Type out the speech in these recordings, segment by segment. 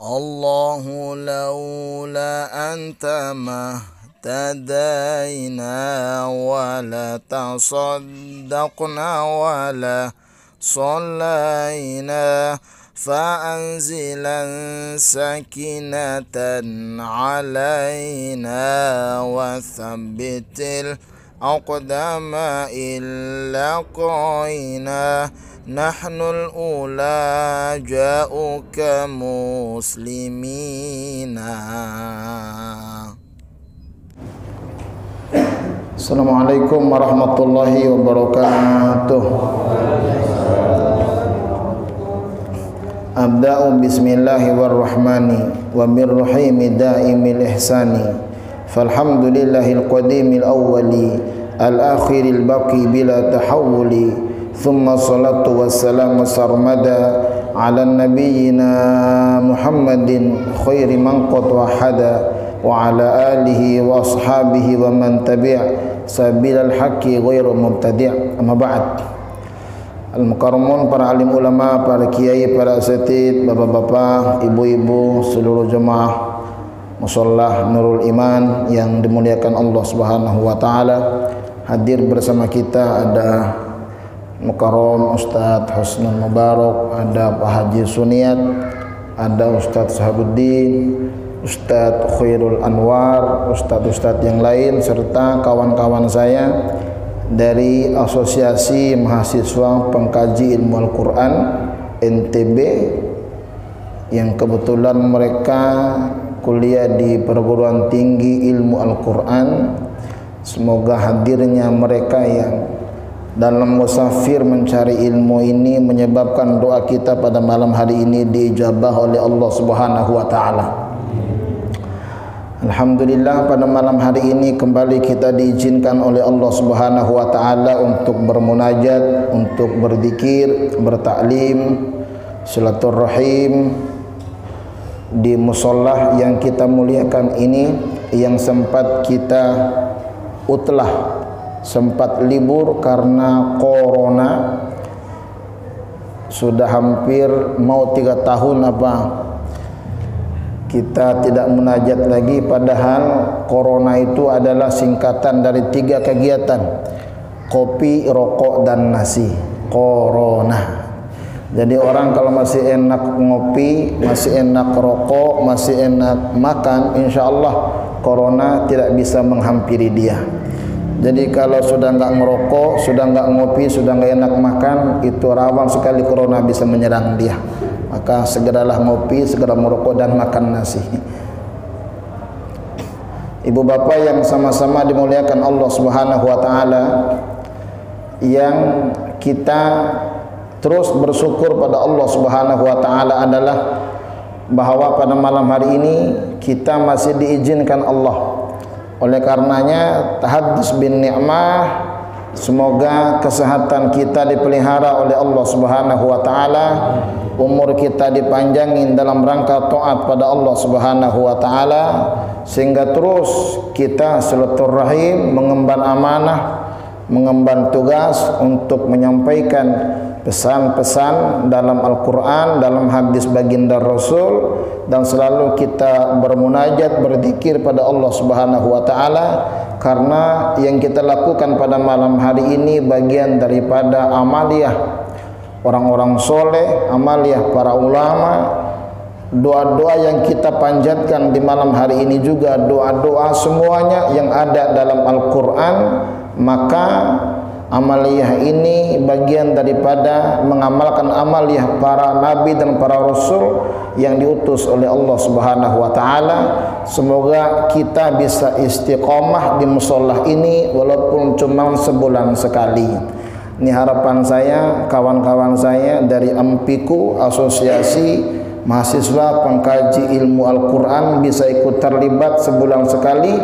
Allahu laula anta mahtadaina wala tasaddaqna wala sallaina fa'anzilan sakinatan alaina wa thabbitil aqdama illa qaina Nahnul ula ja'uka muslimina. Assalamualaikum warahmatullahi wabarakatuh. Abda'u bismillahirrahmani wa birrahimi da'imil ihsani. Falhamdulillahil qadimil awwali al-akhiril baqi bila tahawuli. Thumma salatu wassalamu sarmada ala nabiyyina Muhammadin khairi man qad wahada wa ala alihi wa ashabihi wa man tabi' sabilal haqqi ghairu mubtadi'. Amma ba'd. Al-mukarramun, para alim ulama, para kiai, para asatid, bapak-bapak, ibu-ibu, seluruh jemaah mushollah Nurul Iman yang dimuliakan Allah Subhanahu wa taala. Hadir bersama kita ada Mukarram Ustadz Husnul Mubarak, ada Pak Haji Suniat, ada Ustadz Sahabuddin, Ustadz Khairul Anwar, Ustadz-Ustadz yang lain, serta kawan-kawan saya dari Asosiasi Mahasiswa Pengkaji Ilmu Al-Quran NTB yang kebetulan mereka kuliah di perguruan tinggi ilmu Al-Quran. Semoga hadirnya mereka yang dalam musafir mencari ilmu ini menyebabkan doa kita pada malam hari ini diijabah oleh Allah Subhanahu wa taala. Alhamdulillah, pada malam hari ini kembali kita diizinkan oleh Allah Subhanahu wa taala untuk bermunajat, untuk berzikir, bertaklim, silaturahim di musholah yang kita muliakan ini, yang sempat kita utlah, sempat libur karena corona. Sudah hampir mau 3 tahun apa kita tidak munajat lagi, padahal corona itu adalah singkatan dari 3 kegiatan: kopi, rokok, dan nasi. Corona. Jadi orang kalau masih enak ngopi, masih enak rokok, masih enak makan, insya Allah corona tidak bisa menghampiri dia. Jadi kalau sudah nggak ngerokok, sudah nggak ngopi, sudah nggak enak makan, itu rawan sekali corona bisa menyerang dia. Maka segeralah ngopi, segera merokok dan makan nasi. Ibu bapak yang sama-sama dimuliakan Allah Subhanahu wa taala, yang kita terus bersyukur pada Allah Subhanahu wa taala adalah bahwa pada malam hari ini kita masih diizinkan Allah. Oleh karenanya tahaddus bin ni'mah, semoga kesehatan kita dipelihara oleh Allah Subhanahu wa taala, umur kita dipanjangin dalam rangka taat pada Allah Subhanahu wa taala, sehingga terus kita silaturahim, mengemban amanah, mengemban tugas untuk menyampaikan pesan-pesan dalam Al-Quran, dalam hadis baginda Rasul, dan selalu kita bermunajat, berzikir pada Allah Subhanahu wa taala, karena yang kita lakukan pada malam hari ini bagian daripada amaliyah orang-orang soleh, amaliyah para ulama. Doa-doa yang kita panjatkan di malam hari ini juga doa-doa semuanya yang ada dalam Al-Quran. Maka amaliyah ini bagian daripada mengamalkan amaliyah para nabi dan para rasul yang diutus oleh Allah Subhanahu wa taala. Semoga kita bisa istiqomah di musholah ini walaupun cuma sebulan sekali. Ini harapan saya, kawan-kawan saya dari AMPIKU, Asosiasi Mahasiswa Pengkaji Ilmu Al-Quran, bisa ikut terlibat sebulan sekali,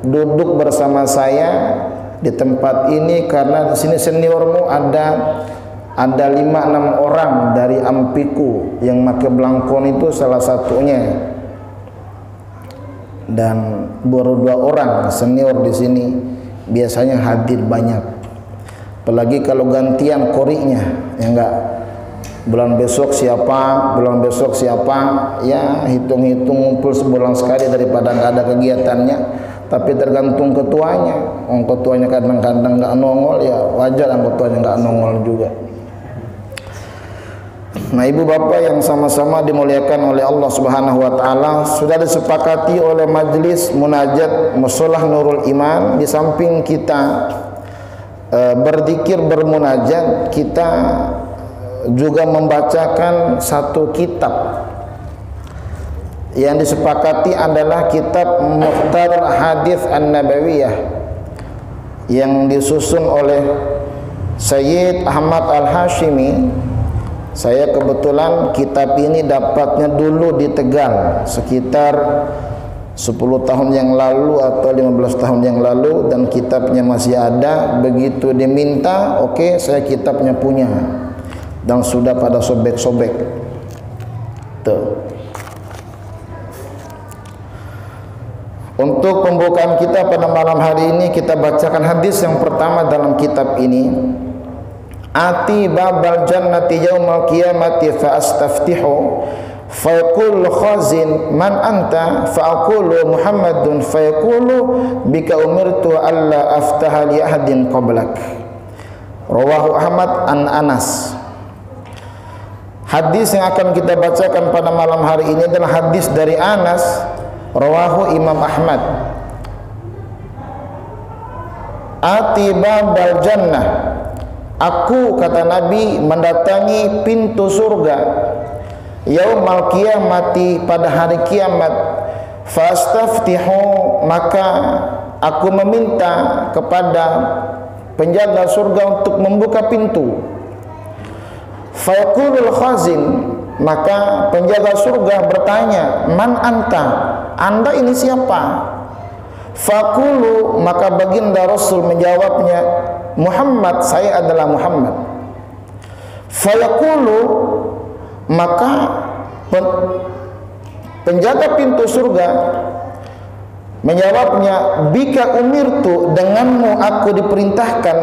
duduk bersama saya di tempat ini, karena di sini seniormu ada 5-6 orang dari AMPIKU yang pakai belangkon, itu salah satunya, dan baru 2 orang senior di sini biasanya hadir banyak, apalagi kalau gantian korinya, ya enggak. bulan besok siapa, ya hitung-hitung ngumpul sebulan sekali daripada nggak ada kegiatannya. Tapi tergantung ketuanya. Ketuanya kadang-kadang nggak nongol, ya wajar ketuanya nggak nongol juga. Nah, ibu bapak yang sama-sama dimuliakan oleh Allah Subhanahu wa taala, sudah disepakati oleh majelis munajat Musholah Nurul Iman, di samping kita berzikir bermunajat, kita juga membacakan satu kitab yang disepakati adalah kitab Mukhtar Hadits An-Nabawiyah yang disusun oleh Sayyid Ahmad Al-Hashimi. Saya kebetulan kitab ini dapatnya dulu di Tegal sekitar 10 tahun yang lalu atau 15 tahun yang lalu, dan kitabnya masih ada. Begitu diminta, oke, saya kitabnya punya dan sudah pada sobek-sobek. Tuh. Untuk pembukaan kita pada malam hari ini, kita bacakan hadis yang pertama dalam kitab ini. Ati babal jannati yaumal qiyamati fa astaftihu fa yaqulu khazin man anta fa aqulu Muhammadun fa yaqulu bika umirtu alla aftaha li ahadin qablak. Rawahu Ahmad an Anas. Hadis yang akan kita bacakan pada malam hari ini adalah hadis dari Anas, rawahu Imam Ahmad. Ati babal jannah, aku, kata Nabi, mendatangi pintu surga yaumal qiyamati, pada hari kiamat. Fastaftihu, maka aku meminta kepada penjaga surga untuk membuka pintu. Fayaqulul khazin, maka penjaga surga bertanya, man anta, anda ini siapa? Faqulu, maka baginda Rasul menjawabnya, Muhammad, saya adalah Muhammad. Fayaqulu, maka penjaga pintu surga menjawabnya, bika umirtu, denganmu aku diperintahkan,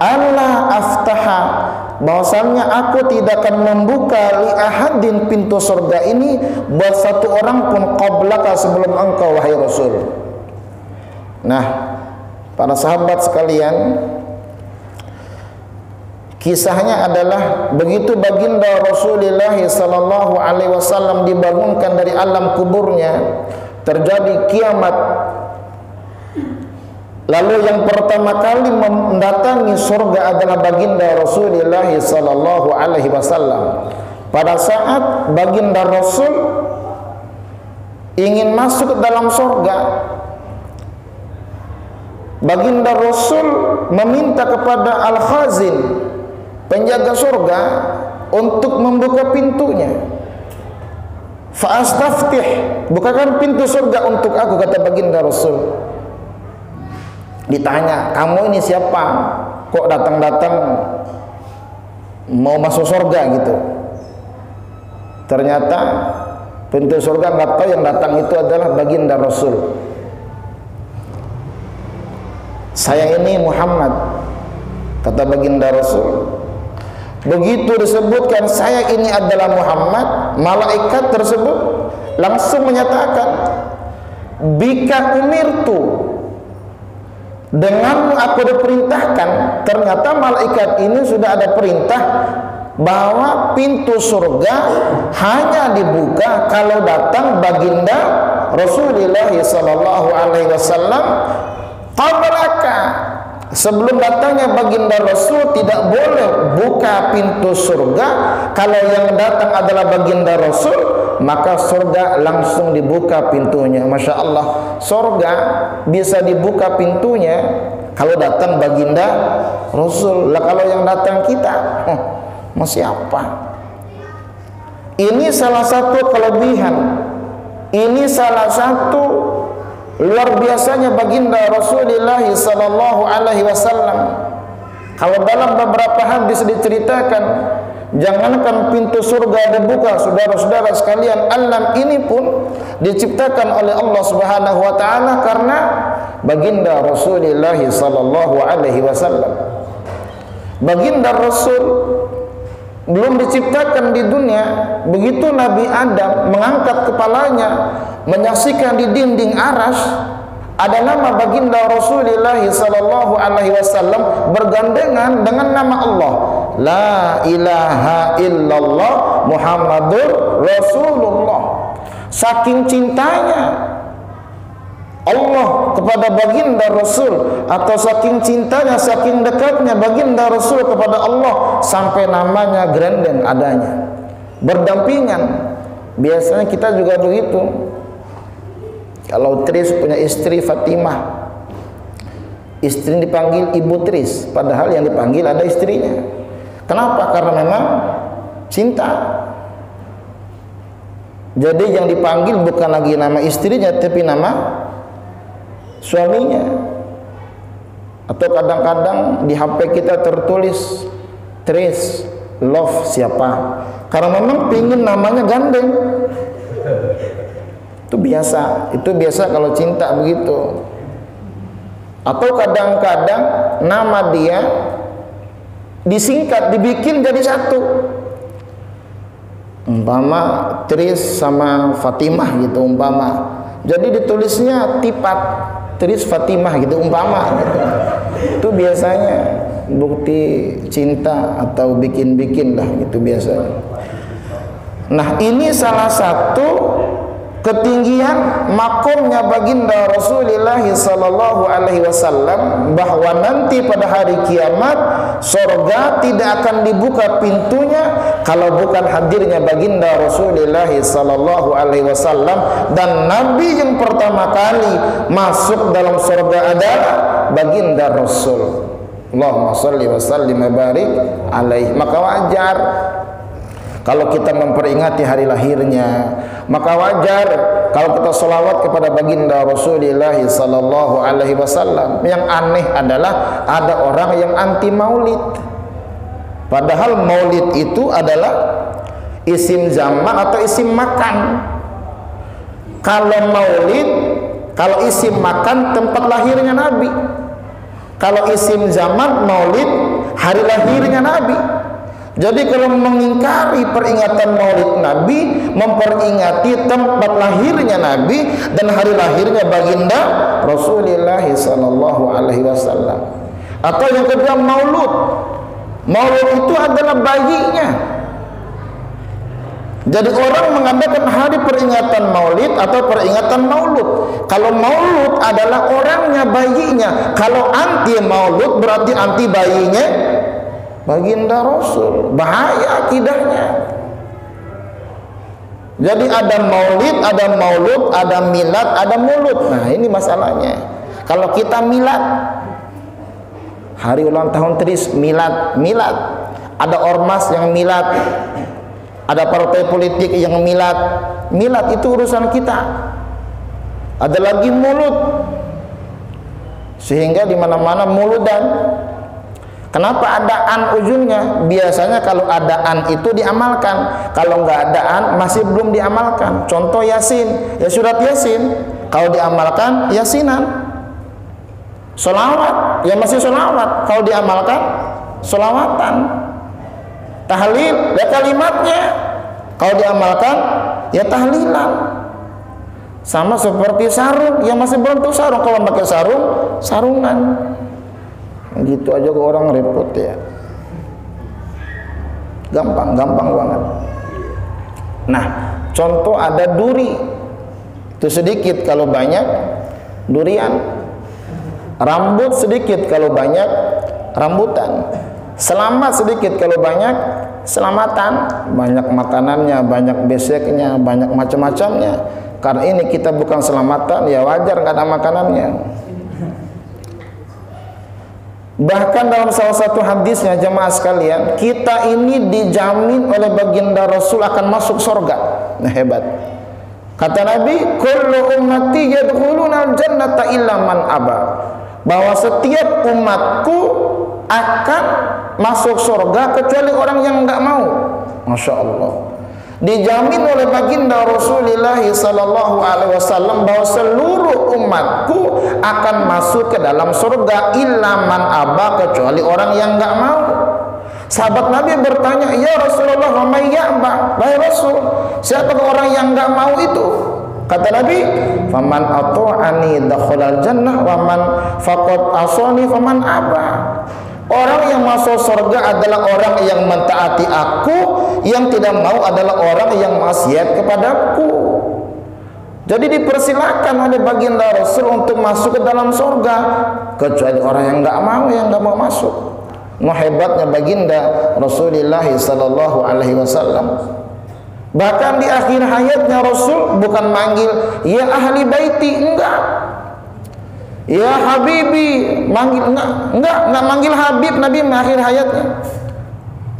Allah aftaha, bahwasannya aku tidak akan membuka li ahadin, pintu surga ini, buat satu orang pun qablaka, sebelum engkau wahai Rasul. Nah, para sahabat sekalian, kisahnya adalah begitu baginda Rasulullah sallallahu alaihi wasallam dibangunkan dari alam kuburnya, terjadi kiamat. Lalu yang pertama kali mendatangi surga adalah baginda Rasulullah sallallahu alaihi wasallam. Pada saat baginda Rasul ingin masuk ke dalam surga, baginda Rasul meminta kepada Al-Khazin, penjaga surga, untuk membuka pintunya. Fa'astaftih, bukakan pintu surga untuk aku, kata baginda Rasul. Ditanya, kamu ini siapa? Kok datang-datang mau masuk surga gitu? Ternyata pintu surga nggak tahu yang datang itu adalah baginda Rasul. Saya ini Muhammad, kata baginda Rasul. Begitu disebutkan saya ini adalah Muhammad, malaikat tersebut langsung menyatakan, bika umirtu, denganmu aku diperintahkan. Ternyata malaikat ini sudah ada perintah bahwa pintu surga hanya dibuka kalau datang baginda Rasulullah sallallahu alaihi wasallam qablaka. Sebelum datangnya baginda Rasul tidak boleh buka pintu surga. Kalau yang datang adalah baginda Rasul, maka surga langsung dibuka pintunya. Masya Allah, surga bisa dibuka pintunya kalau datang baginda Rasul. Lah kalau yang datang kita, mau siapa? Ini salah satu kelebihan, ini salah satu luar biasanya baginda Rasulullah sallallahu alaihi wasallam. Kalau dalam beberapa hadis diceritakan, jangankan pintu surga dibuka, saudara-saudara sekalian, alam ini pun diciptakan oleh Allah Subhanahu wa taala karena baginda Rasulullah sallallahu alaihi wasallam. Baginda Rasul belum diciptakan di dunia, begitu Nabi Adam mengangkat kepalanya menyaksikan di dinding arsy ada nama baginda Rasulullah sallallahu alaihi wasallam bergandengan dengan nama Allah, la ilaha illallah Muhammadur Rasulullah. Saking cintanya Allah kepada baginda Rasul, atau saking cintanya, saking dekatnya baginda Rasul kepada Allah, sampai namanya gandeng adanya, berdampingan. Biasanya kita juga begitu. Kalau Tris punya istri Fatimah, istri dipanggil Ibu Tris, padahal yang dipanggil ada istrinya. Kenapa? Karena memang cinta. Jadi yang dipanggil bukan lagi nama istrinya, tapi nama suaminya. Atau kadang-kadang di HP kita tertulis Tris, love siapa, karena memang pingin namanya gandeng. Itu biasa kalau cinta begitu. Atau kadang-kadang nama dia disingkat, dibikin jadi satu, umpama Tris sama Fatimah gitu umpama, jadi ditulisnya Tipat Tris Fatimah gitu umpama gitu. Itu biasanya bukti cinta atau bikin-bikin lah gitu biasanya. Nah, ini salah satu ketinggian makomnya baginda Rasulullah sallallahu alaihi wasallam, bahwa nanti pada hari kiamat surga tidak akan dibuka pintunya kalau bukan hadirnya baginda Rasulullah sallallahu alaihi wasallam, dan nabi yang pertama kali masuk dalam surga adalah baginda Rasul. Allahumma shalli wa sallim wa barik alaihi. Maka wajar kalau kita memperingati hari lahirnya, maka wajar kalau kita sholawat kepada baginda Rasulullah sallallahu alaihi wasallam. Yang aneh adalah ada orang yang anti maulid, padahal maulid itu adalah isim zaman atau isim makan. Kalau maulid, kalau isim makan tempat lahirnya Nabi, kalau isim zaman maulid hari lahirnya Nabi. Jadi kalau mengingkari peringatan maulid Nabi, memperingati tempat lahirnya Nabi dan hari lahirnya baginda Rasulullah sallallahu alaihi wasallam. Atau yang kedua maulud. Maulud itu adalah bayinya. Jadi orang mengadakan hari peringatan maulid atau peringatan maulud. Kalau maulud adalah orangnya, bayinya. Kalau anti maulud berarti anti bayinya baginda Rasul. Bahaya akidahnya. Jadi ada maulid, ada maulud, ada milad, ada mulud. Nah, ini masalahnya. Kalau kita milad, hari ulang tahun Tris, milad. Ada ormas yang milad, ada partai politik yang milad. Milad itu urusan kita. Ada lagi mulud, sehingga di mana-mana muludan. Kenapa ada an ujungnya? Biasanya kalau ada an itu diamalkan, kalau nggak ada an masih belum diamalkan. Contoh Yasin, ya surat Yasin. Kalau diamalkan Yasinan. Sholawat, ya masih sholawat. Kalau diamalkan sholawatan. Tahlil, ya kalimatnya. Kalau diamalkan ya tahlilan. Sama seperti sarung, ya masih belum tuh sarung. Kalau pakai sarung, sarungan. Gitu aja ke orang repot ya. Gampang banget. Nah, contoh ada duri. Itu sedikit kalau banyak durian. Rambut sedikit kalau banyak rambutan. Selamat sedikit kalau banyak selamatan. Banyak makanannya, banyak beseknya, banyak macam-macamnya. Karena ini kita bukan selamatan, ya wajar nggak ada makanannya. Bahkan dalam salah satu hadisnya, jemaah sekalian, kita ini dijamin oleh baginda Rasul akan masuk surga. Nah, hebat. Kata Nabi, kullu ummati yadkhuluna al-jannata illa man aba. Bahwa setiap umatku akan masuk surga kecuali orang yang enggak mau. Masya Allah. Dijamin oleh baginda Rasulullah sallallahu alaihi wasallam bahwa seluruh umatku akan masuk ke dalam surga illa man aba, kecuali orang yang enggak mau. Sahabat Nabi bertanya, "Ya Rasulullah, wa may ya'ba?" Wahai Rasul, siapa orang yang enggak mau itu? Kata Nabi, "Faman ata'ani dakhalal jannah wa man faqad asani faman aba." Orang yang masuk surga adalah orang yang mentaati aku, yang tidak mau adalah orang yang maksiat kepadaku. Jadi dipersilakan oleh baginda Rasul untuk masuk ke dalam surga, kecuali orang yang enggak mau masuk. Nah, hebatnya baginda Rasulullah sallallahu alaihi wasallam. Bahkan di akhir hayatnya Rasul bukan manggil ya ahli baiti, enggak. Ya habibi, enggak manggil Habib Nabi akhir hayatnya.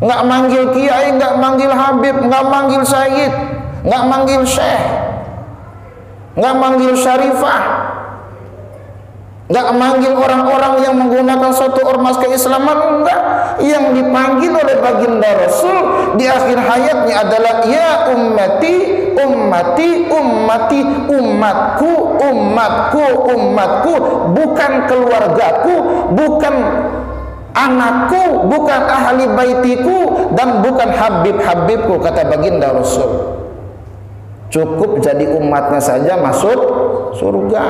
Enggak manggil kiai, enggak manggil Habib, enggak manggil Sayyid, enggak manggil Syekh, enggak manggil Syarifah, enggak manggil orang-orang yang menggunakan suatu ormas keislaman, enggak. Yang dipanggil oleh baginda Rasul di akhir hayatnya adalah ya ummati, ummati, ummati, umatku, umatku, umatku, bukan keluargaku, bukan anakku, bukan ahli baitiku, dan bukan habib-habibku, kata baginda Rasul. Cukup jadi umatnya saja masuk surga.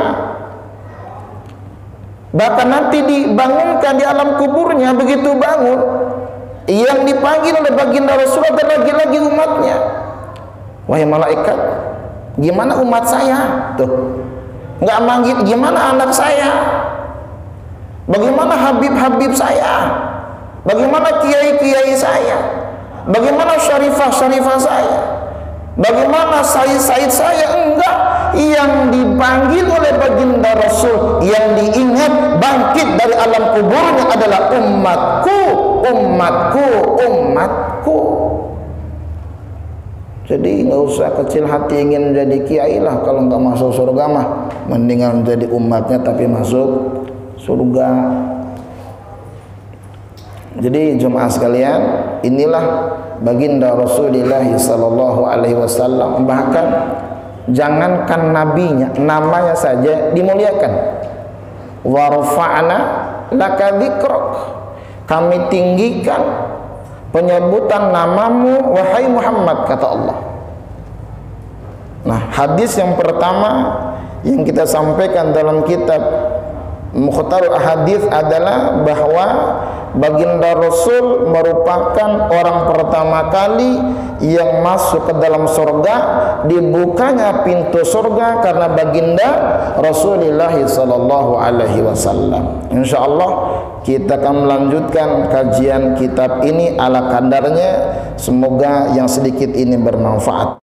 Bahkan nanti dibangunkan di alam kuburnya, begitu bangun, yang dipanggil oleh baginda Rasul adalah lagi-lagi umatnya. Wahai malaikat, gimana umat saya? Tuh, nggak manggil gimana anak saya, bagaimana habib-habib saya, bagaimana kiai-kiai saya, bagaimana syarifah-syarifah saya, bagaimana sayyid-sayyid saya. Enggak. Yang dipanggil oleh baginda Rasul, yang diingat bangkit dari alam kuburnya adalah umatku, umatku, umatku. Jadi nggak usah kecil hati ingin jadi kiai lah. Kalau nggak masuk surga mah mendingan jadi umatnya tapi masuk surga. Jadi jemaah sekalian, inilah baginda Rasulullah sallallahu alaihi wasallam. Bahkan jangankan nabinya, namanya saja dimuliakan. Wa rafa'na laka dzikrak, kami tinggikan penyebutan namamu wahai Muhammad, kata Allah. Nah, hadis yang pertama yang kita sampaikan dalam kitab Mukhtarul Ahadits adalah bahwa baginda Rasul merupakan orang pertama kali yang masuk ke dalam surga, dibukanya pintu surga karena baginda Rasulullah sallallahu alaihi wasallam. Insyaallah kita akan melanjutkan kajian kitab ini ala kadarnya. Semoga yang sedikit ini bermanfaat.